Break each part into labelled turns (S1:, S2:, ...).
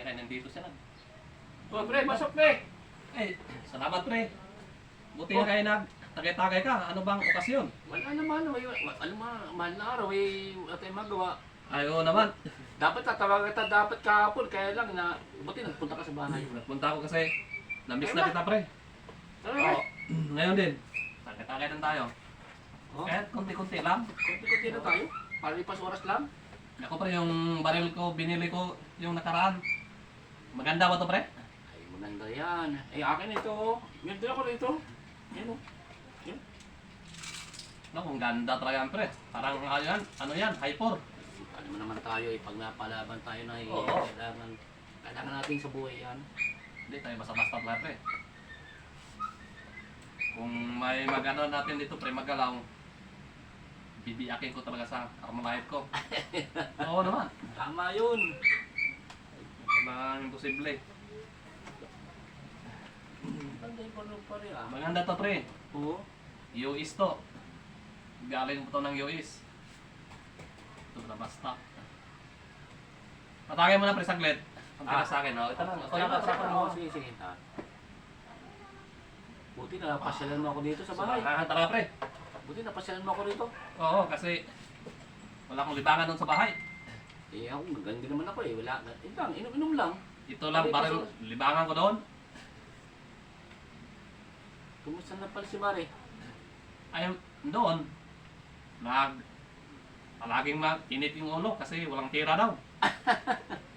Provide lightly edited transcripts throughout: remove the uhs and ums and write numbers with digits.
S1: kaya nandito sila.
S2: Oh, pre, pasok pre.
S1: Eh, salamat pre. Buti nga kayo nagtagay-tagay ka. Ano bang okasyon?
S2: Wala naman, alam mo, mahal na araw, wala tayong magawa.
S1: Ay, oo naman.
S2: Dapat tatawagan kita, dapat kahapon, kaya lang na, buti nagpunta ka sa bahay.
S1: Nagpunta ako kasi namiss na kita pre.
S2: Tara,
S1: Oo. Ngayon din. Tagay-tagay lang tayo.
S2: Oh,
S1: Kahit konti-konti lang.
S2: konti-konti na tayo. Palipas oras lang.
S1: Ako pre, yung baril ko, binili ko yung nakaraan. Maganda ba to pre?
S2: Ay, maganda yan. Eh, akin ito. Meron din ako rito. Yan o.
S1: No, ang ganda talaga yan pre. Parang ano yan, hyper.
S2: Ano mo naman tayo, pag napalaban tayo na,
S1: Oo.
S2: kailangan natin sa buhay yan.
S1: Hindi tayo basta-basta talaga pre. Kung may magano natin dito pre, magalaw, bibiyakin ko talaga sa armalite ko. Oo naman.
S2: Tama yun.
S1: Mga imposible.
S2: Maganda yung pano pa rin ah.
S1: Maganda to pre.
S2: Oo.
S1: US to. Galing po to ng US. Ito na basta. Patagay mo na pre saglit. Pagkala sa akin, no? Ito na. Ito na sa
S2: Sige, sige. Buti na pasyalan mo ako dito sa bahay.
S1: Tara pre.
S2: Buti na pasyalan mo ako rito.
S1: Oo, kasi wala akong libangan doon sa bahay.
S2: Eh ako, gaganda naman ako eh. Wala. Eh lang, inom-inom lang.
S1: Ito lang, parang libangan ko doon.
S2: Kumusta na pala si Mare?
S1: Ay, doon, palaging init yung ulo kasi walang pera daw.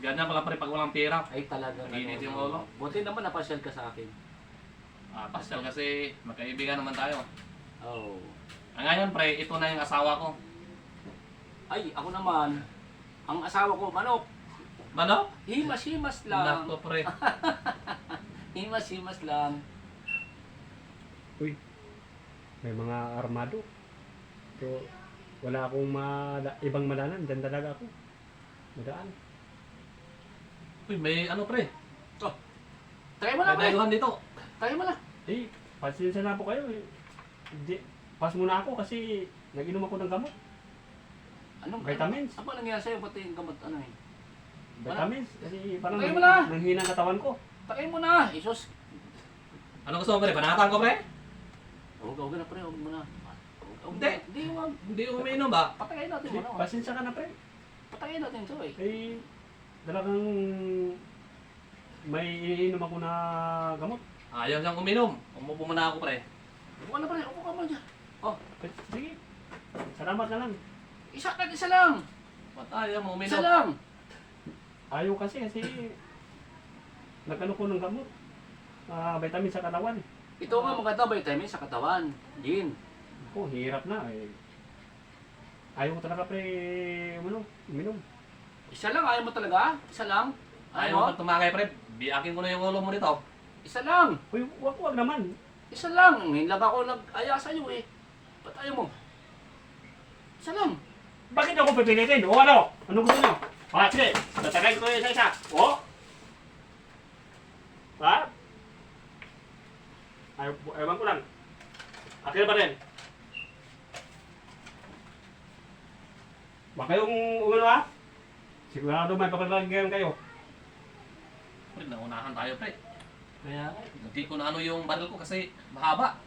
S1: Ganyan pala pre pag walang pera.
S2: Ay talaga.
S1: Init yung ulo.
S2: Buti naman napasyal ka sa akin.
S1: Pastel kasi magkaibigan naman tayo.
S2: Oh.
S1: Ngayon pre, ito na yung asawa ko.
S2: Ay, ako naman. Ang asawa ko, manok.
S1: Manok?
S2: Himas-himas lang.
S1: Nako pre.
S2: Himas-himas lang.
S3: Uy, may mga armado. So, wala akong ibang madanan. Diyan talaga ako. Madaan.
S1: Uy, may ano pre?
S2: Oh. Try mo na,
S1: May
S2: pre.
S1: dayuhan dito.
S2: Try mo na.
S3: Eh, pasensya na po kayo. Pas muna ako kasi nag-inom ako ng gamot.
S2: Anong
S3: Vitamins.
S2: Ano ba nangyari sa'yo? Pati yung gamot, ano eh?
S3: Vitamins. Kasi parang
S2: Tayo mo na.
S3: nanghina ang katawan ko.
S2: Try mo na. Isos.
S1: Ano gusto mo pre? Banatan ko pre?
S2: Huwag na, pre. Huwag mo na.
S1: Hindi.
S2: Hindi, huwag.
S1: Hindi umiinom ba?
S2: Patayin natin
S3: Sige,
S2: mo na.
S3: pasensya ka na, pre.
S2: Patayin natin ito eh.
S3: Eh, talagang may iniinom ako na gamot.
S1: Ayaw siyang uminom. Umupo muna ako pre.
S2: Upo ka na, pre. Upo ka mo dyan. Oh,
S3: Sige, salamat na lang.
S2: isa lang.
S1: Ba't ayaw mo
S2: Isa
S1: uminom?
S2: lang.
S3: Ayaw kasi nagano ko ng gamot. Vitamin sa katawan.
S2: Ito nga maganda vitamin sa katawan. Gin.
S3: Ako, hirap na eh. Ayaw ko talaga pre, uminom.
S2: Isa lang, ayaw mo talaga? Isa lang?
S1: Ayaw mo tumakay pre. Biyakin ko na yung ulo mo dito.
S2: Isa lang.
S3: Uy, wag naman.
S2: Isa lang. Ngayon lang ako nag-aya sa'yo eh. Ba't ayaw mo? Isa lang.
S3: Bakit ako pipilitin? O ano? Ano gusto nyo? Sige, tatagay ko isa-isa. O? Ha? Ewan ko lang. Akin pa rin. Baka yung umano ha? Sigurado may pakalagyan kayo.
S1: Pre, naunahan tayo pre.
S2: Kaya
S1: Hindi ko na ano yung baril ko kasi mahaba.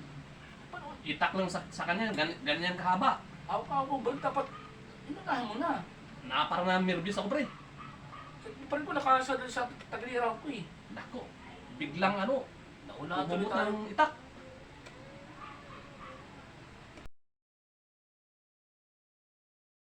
S1: Itak lang sa kanya, ganyan kahaba.
S2: ako ba dapat inunahan mo na.
S1: Parang na-nervous ako pre.
S2: Hindi pa rin ko nakasadal sa tagliraw ko eh.
S1: Nako, biglang ano,
S2: Nauna tuloy
S1: umabot
S2: tayo.
S1: ng itak.